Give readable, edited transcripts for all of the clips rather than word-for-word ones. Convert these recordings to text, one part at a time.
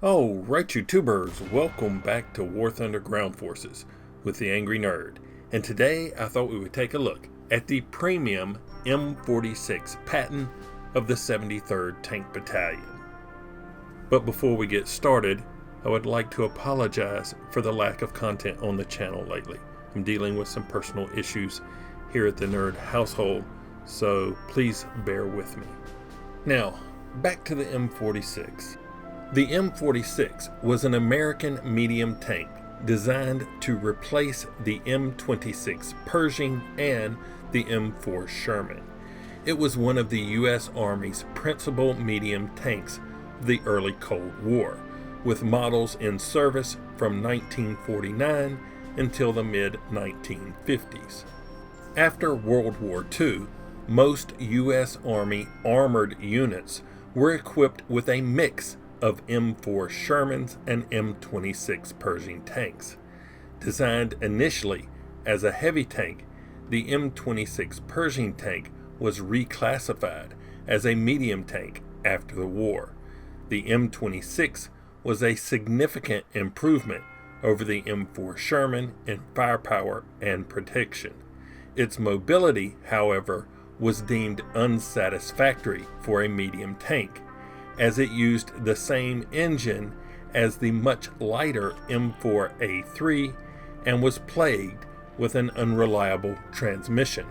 Oh, right, YouTubers, welcome back to War Thunder Ground Forces with the Angry Nerd. And today I thought we would take a look at the premium M46 Patton of the 73rd Tank Battalion. But before we get started, I would like to apologize for the lack of content on the channel lately. I'm dealing with some personal issues here at the Nerd household, so please bear with me. Now, back to the M46. The M46 was an American medium tank designed to replace the M26 Pershing and the M4 Sherman. It was one of the U.S. Army's principal medium tanks of the early Cold War, with models in service from 1949 until the mid-1950s. After World War II, most U.S. Army armored units were equipped with a mix of M4 Shermans and M26 Pershing tanks. Designed initially as a heavy tank, the M26 Pershing tank was reclassified as a medium tank after the war. The M26 was a significant improvement over the M4 Sherman in firepower and protection. Its mobility, however, was deemed unsatisfactory for a medium tank, as it used the same engine as the much lighter M4A3 and was plagued with an unreliable transmission.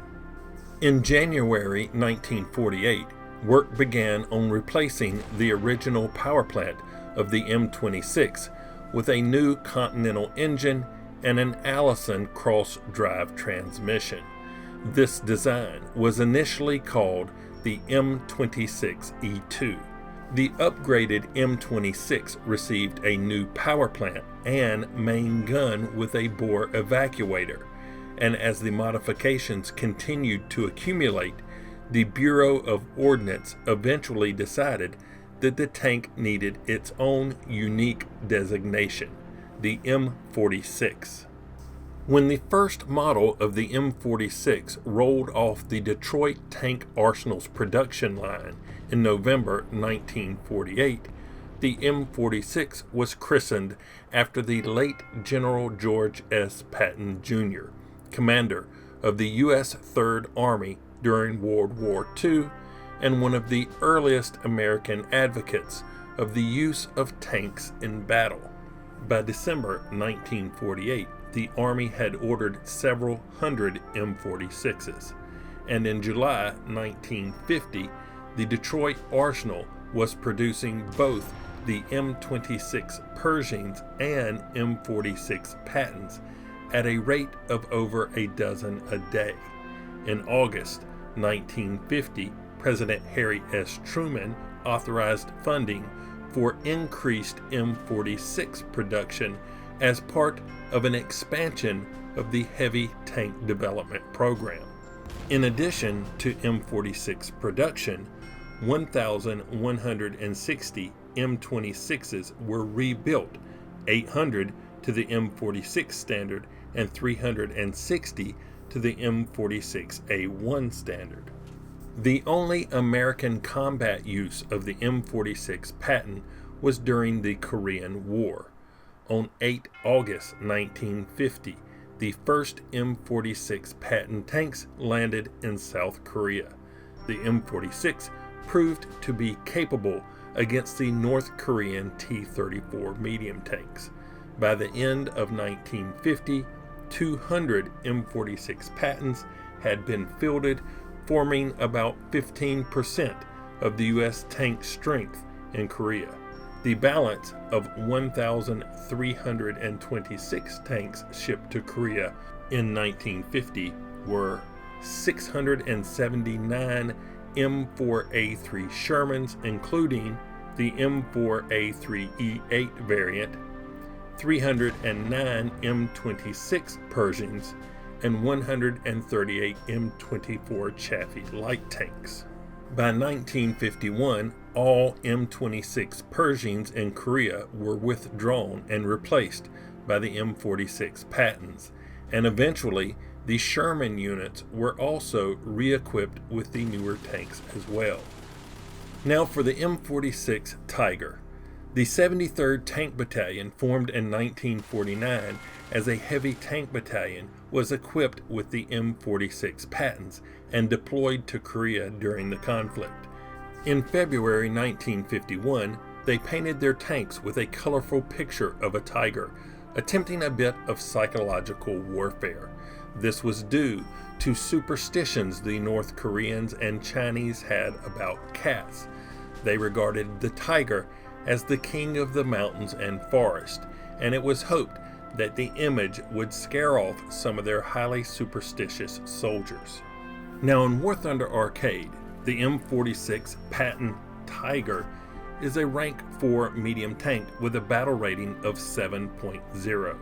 In January 1948, work began on replacing the original power plant of the M26 with a new Continental engine and an Allison cross-drive transmission. This design was initially called the M26E2. The upgraded M26 received a new power plant and main gun with a bore evacuator, and as the modifications continued to accumulate, the Bureau of Ordnance eventually decided that the tank needed its own unique designation, the M46. When the first model of the M46 rolled off the Detroit Tank Arsenal's production line in November 1948, the M46 was christened after the late General George S. Patton, Jr., commander of the U.S. Third Army during World War II and one of the earliest American advocates of the use of tanks in battle. By December 1948, the Army had ordered several hundred M46s, and in July 1950, the Detroit Arsenal was producing both the M26 Pershings and M46 Pattons at a rate of over a dozen a day. In August 1950, President Harry S. Truman authorized funding for increased M46 production as part of an expansion of the heavy tank development program. In addition to M46 production, 1,160 M26s were rebuilt, 800 to the M46 standard and 360 to the M46A1 standard. The only American combat use of the M46 Patton was during the Korean War. On 8 August 1950, the first M46 Patton tanks landed in South Korea. The M46 proved to be capable against the North Korean T-34 medium tanks. By the end of 1950, 200 M46 Pattons had been fielded, forming about 15% of the U.S. tank strength in Korea. The balance of 1,326 tanks shipped to Korea in 1950 were 679 M4A3 Shermans, including the M4A3E8 variant, 309 M26 Pershings, and 138 M24 Chaffee light tanks. By 1951, all M26 Pershings in Korea were withdrawn and replaced by the M46 Pattons, and eventually the Sherman units were also re-equipped with the newer tanks as well. Now for the M46 Tiger. The 73rd Tank Battalion, formed in 1949 as a heavy tank battalion, was equipped with the M46 Pattons and deployed to Korea during the conflict. In February 1951, they painted their tanks with a colorful picture of a tiger, attempting a bit of psychological warfare. This was due to superstitions the North Koreans and Chinese had about cats. They regarded the tiger as the king of the mountains and forest, and it was hoped that the image would scare off some of their highly superstitious soldiers. Now in War Thunder Arcade, the M46 Patton Tiger is a rank 4 medium tank with a battle rating of 7.0.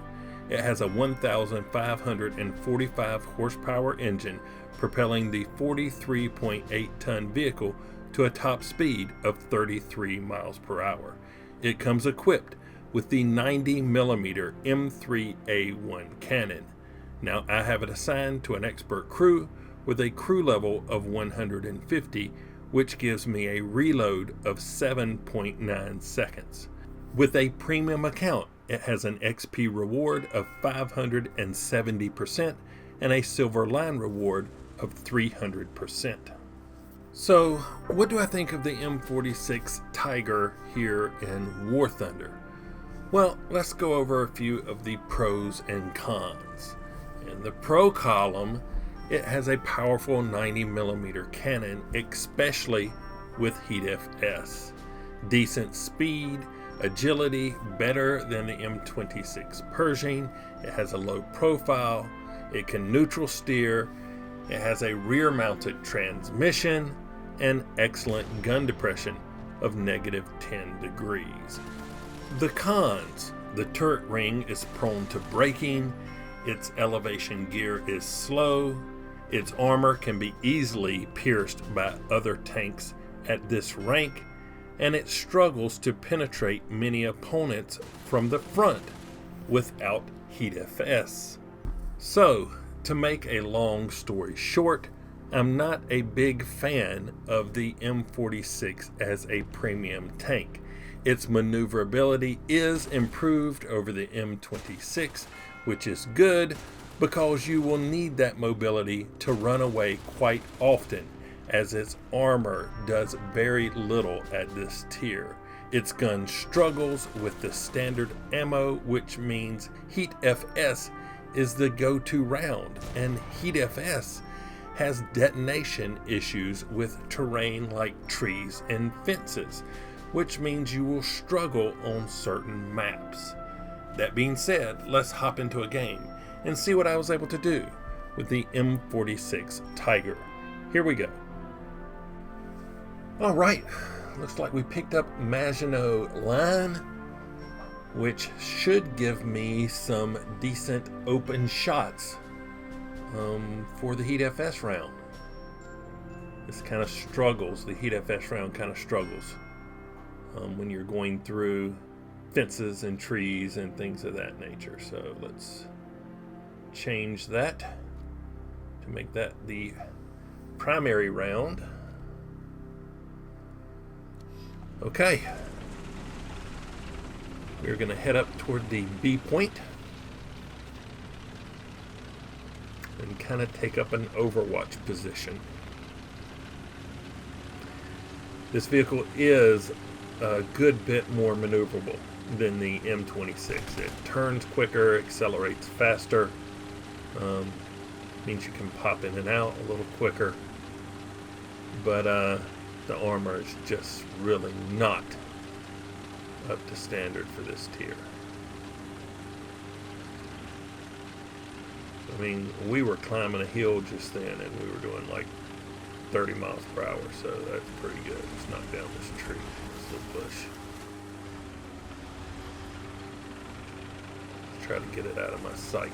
It has a 1,545 horsepower engine propelling the 43.8 ton vehicle to a top speed of 33 miles per hour. It comes equipped with the 90mm M3A1 cannon. Now I have it assigned to an expert crew with a crew level of 150, which gives me a reload of 7.9 seconds. With a premium account, it has an XP reward of 570% and a silver line reward of 300%. So, what do I think of the M46 Tiger here in War Thunder? Well, let's go over a few of the pros and cons. In the pro column, it has a powerful 90mm cannon, especially with HJohn. Decent speed, agility, better than the M26 Pershing. It has a low profile, it can neutral steer, it has a rear mounted transmission, and excellent gun depression of -10 degrees. The cons: the turret ring is prone to breaking, its elevation gear is slow, its armor can be easily pierced by other tanks at this rank, and it struggles to penetrate many opponents from the front without HJohn. So, to make a long story short, I'm not a big fan of the M46 as a premium tank. Its maneuverability is improved over the M26, which is good because you will need that mobility to run away quite often, as its armor does very little at this tier. Its gun struggles with the standard ammo, which means HJohn is the go-to round, and HJohn has detonation issues with terrain like trees and fences, which means you will struggle on certain maps. That being said, let's hop into a game and see what I was able to do with the M46 Tiger. Here we go. Alright, looks like we picked up Maginot Line, which should give me some decent open shots for the HJohn round. This kind of struggles, the HJohn round kind of struggles when you're going through fences and trees and things of that nature. So let's change that to make that the primary round. Okay, we're going to head up toward the B point and kind of take up an Overwatch position. This vehicle is a good bit more maneuverable than the M26. It turns quicker, accelerates faster, means you can pop in and out a little quicker, but the armor is just really not up to standard for this tier. I mean, we were climbing a hill just then and we were doing like 30 miles per hour, so that's pretty good. Just knock down this tree, this little bush. Let's try to get it out of my sight.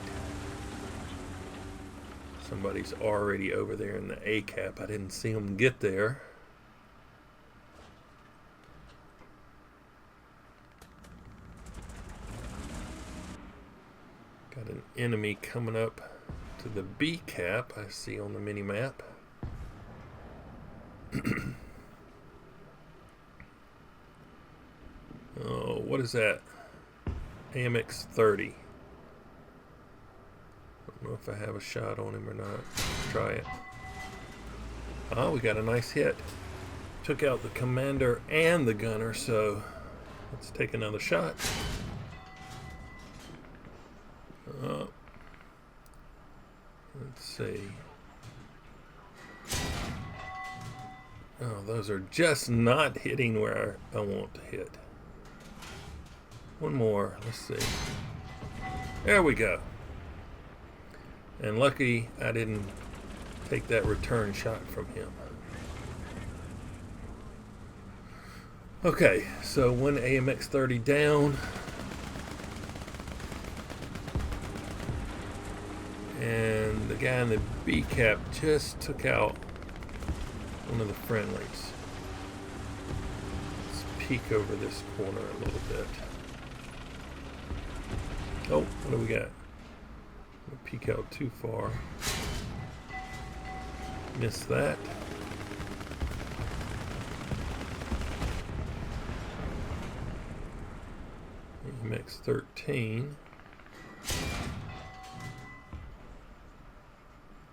Somebody's already over there in the A cap. I didn't see them get there. Got an enemy coming up to the B cap I see on the mini map. Oh, what is that? AMX 30. Don't know if I have a shot on him or not. Let's try it. Oh, we got a nice hit. Took out the commander and the gunner, so let's take another shot. Let's see. Oh, those are just not hitting where I want to hit. One more. Let's see. There we go. And lucky I didn't take that return shot from him. Okay, so one AMX 30 down. And the guy in the B cap just took out one of the friendlies. Let's peek over this corner a little bit. Oh, what do we got? We'll peek out too far. Missed that. MX 13.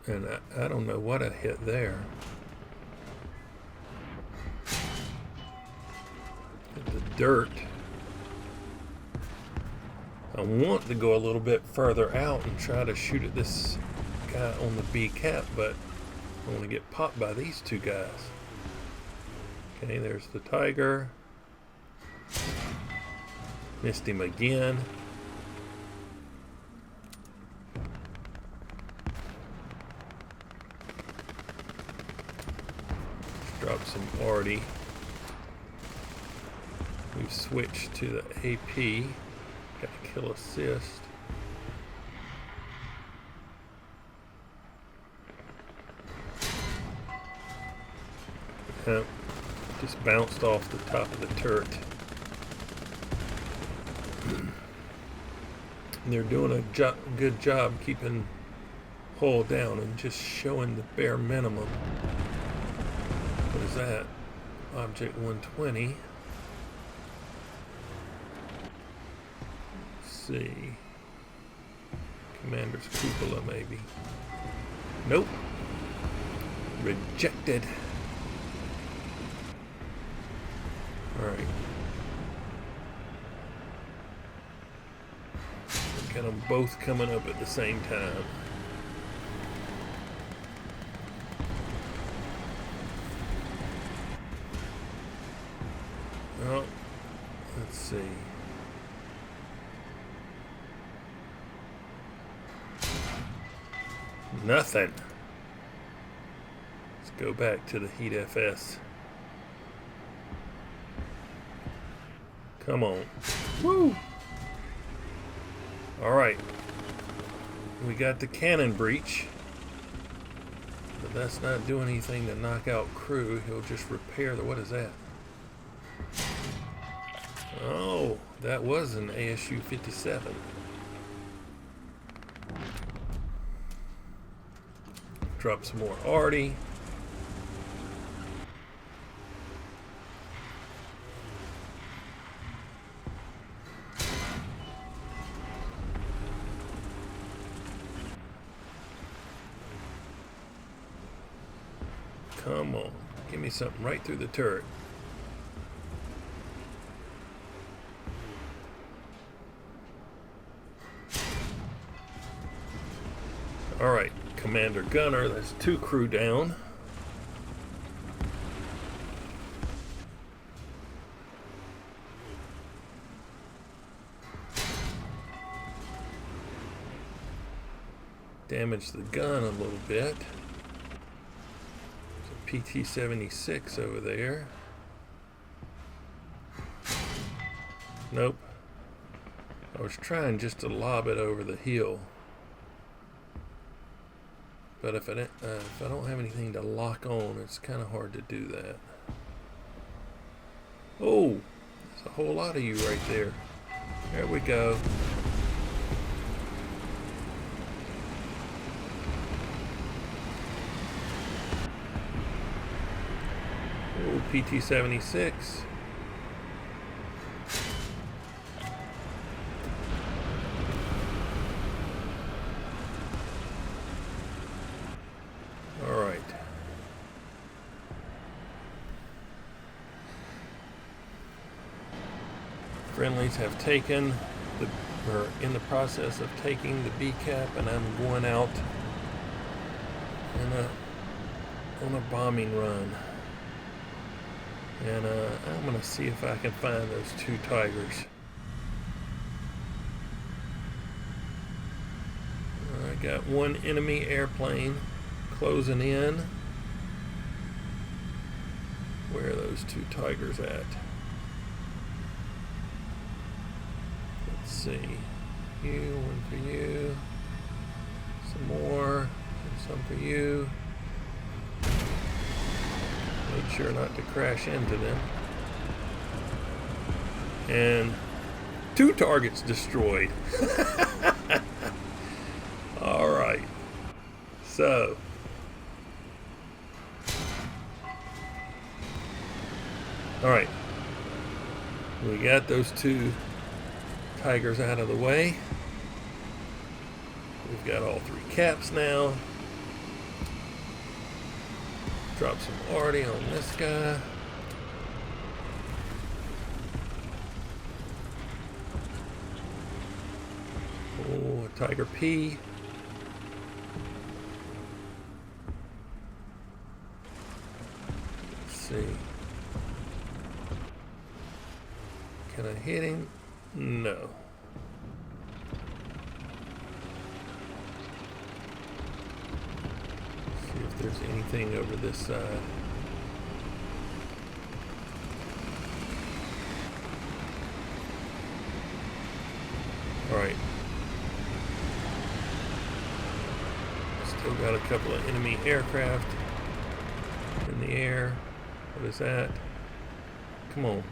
And I don't know what I hit there. Hit the dirt. I want to go a little bit further out and try to shoot at this guy on the B cap, but I want to get popped by these two guys. Okay, there's the tiger. Missed him again. Let's drop some arty. We've switched to the AP. Got a kill assist. Just bounced off the top of the turret. They're doing a good job keeping hull down and just showing the bare minimum. What is that? Object 120. Let's see. Commander's cupola, maybe. Nope. Rejected. Alright. Got them both coming up at the same time. Oh, let's see. Nothing. Let's go back to the Heat FS. Come on. Woo! Alright. We got the cannon breach. But that's not doing anything to knock out crew. He'll just repair the... What is that? Oh, that was an ASU 57. Drop some more arty. Come on, give me something right through the turret. All right, Commander Gunner, that's 2 crew down. Damage the gun a little bit. PT-76 over there. Nope. I was trying just to lob it over the hill. But if I don't have anything to lock on, it's kind of hard to do that. Oh, there's a whole lot of you right there. There we go. PT-76. friendlies have taken or in the process of taking the B cap, and I'm going out on a bombing run. And I'm gonna see if I can find those two tigers. I got one enemy airplane closing in. Where are those two tigers at? Let's see. You, one for you. Some more. And some for you. Make sure not to crash into them. And 2 targets destroyed. Alright. So. Alright. We got those 2 tigers out of the way. We've got all 3 caps now. Drop some arty on this guy. Oh, a Tiger P. Let's see. Can I hit him? No. If there's anything over this side. Alright. Still got a couple of enemy aircraft in the air. What is that? Come on.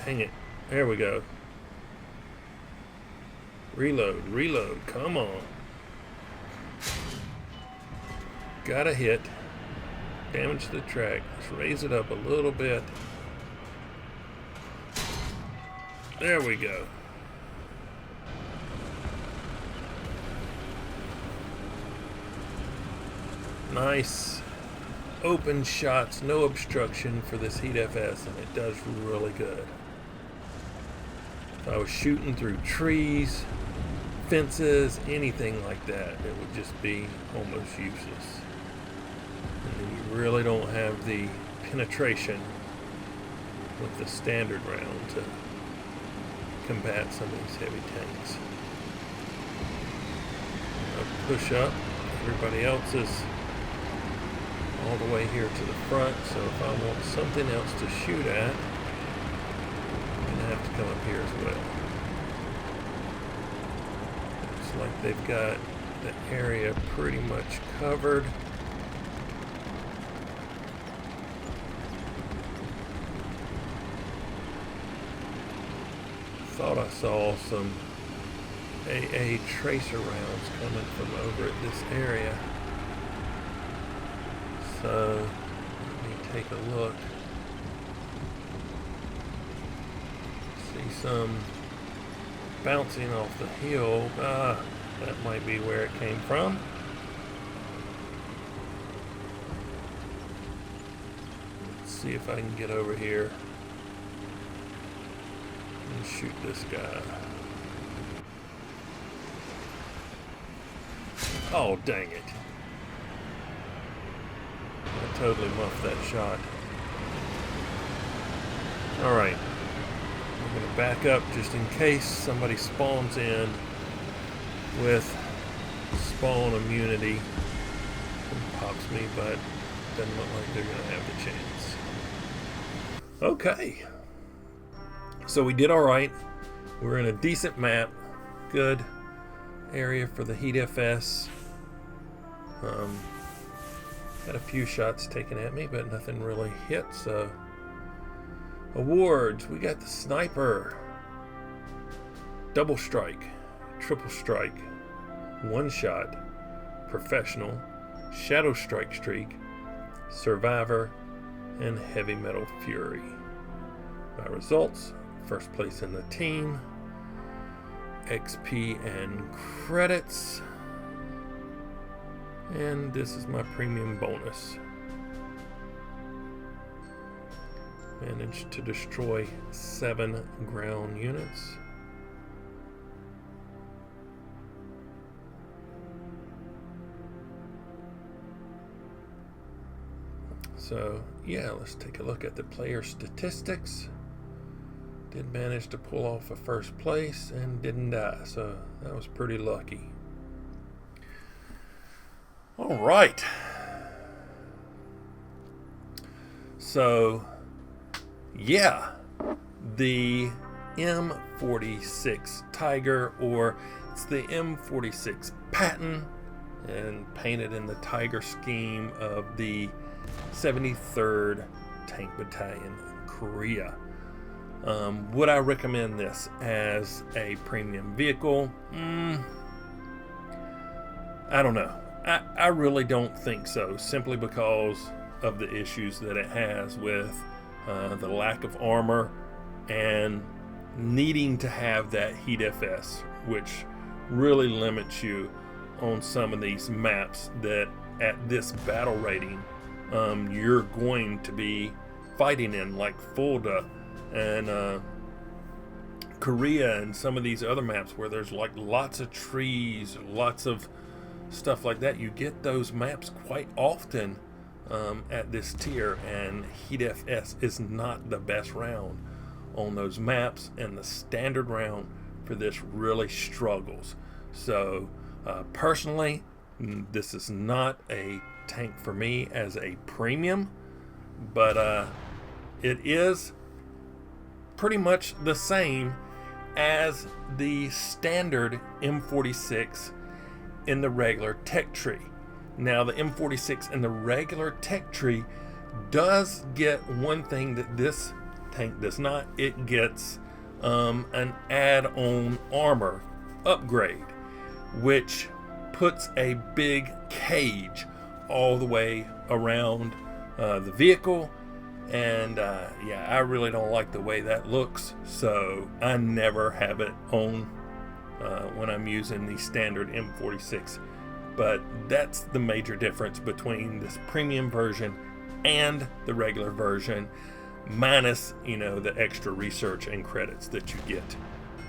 Dang it. There we go. Reload, reload, come on. Got a hit. Damage the track. Let's raise it up a little bit. There we go. Nice open shots, no obstruction for this Heat FS, and it does really good. If I was shooting through trees, fences, anything like that, it would just be almost useless. And you really don't have the penetration with the standard round to combat some of these heavy tanks. I'll push up. Everybody else is all the way here to the front, so if I want something else to shoot at, I'm going to have to come up here as well. Looks like they've got the area pretty much covered. Thought I saw some AA tracer rounds coming from over at this area. So let me take a look. See some bouncing off the hill. That might be where it came from. Let's see if I can get over here and shoot this guy. Oh, dang it. I totally muffed that shot. Alright. I'm going to back up just in case somebody spawns in with spawn immunity and pops me, but doesn't look like they're going to have the chance. Okay. So we did alright. We're in a decent map. Good area for the Heat FS. Had a few shots taken at me, but nothing really hit, so. Awards, we got the sniper, double strike, triple strike, one shot, professional, shadow strike streak, survivor, and heavy metal fury. My results, first place in the team, XP and credits, and this is my premium bonus. Managed to destroy 7 ground units. So yeah, let's take a look at the player statistics. Did manage to pull off a first place and didn't die, so that was pretty lucky. All right. So yeah, the M46 Tiger, or it's the M46 Patton, and painted in the tiger scheme of the 73rd Tank Battalion in Korea. Would I recommend this as a premium vehicle? I don't know. I really don't think so, simply because of the issues that it has with the lack of armor and needing to have that heat FS, which really limits you on some of these maps that at this battle rating you're going to be fighting in, like Fulda and Korea and some of these other maps where there's like lots of trees, lots of stuff like that. You get those maps quite often at this tier, and heat FS is not the best round on those maps, and the standard round for this really struggles. So personally, this is not a tank for me as a premium, but it is pretty much the same as the standard M46 in the regular tech tree. Now the M46 in the regular tech tree does get one thing that this tank does not. It gets an add-on armor upgrade, which puts a big cage all the way around the vehicle, and yeah, I really don't like the way that looks, so I never have it on when I'm using the standard M46. But that's the major difference between this premium version and the regular version, minus, you know, the extra research and credits that you get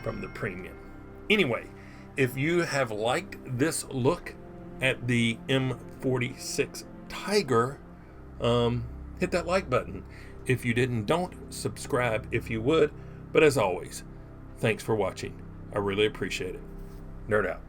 from the premium. Anyway, if you have liked this look at the M46 Tiger, hit that like button. If you didn't, don't subscribe if you would. But as always, thanks for watching. I really appreciate it. Nerd out.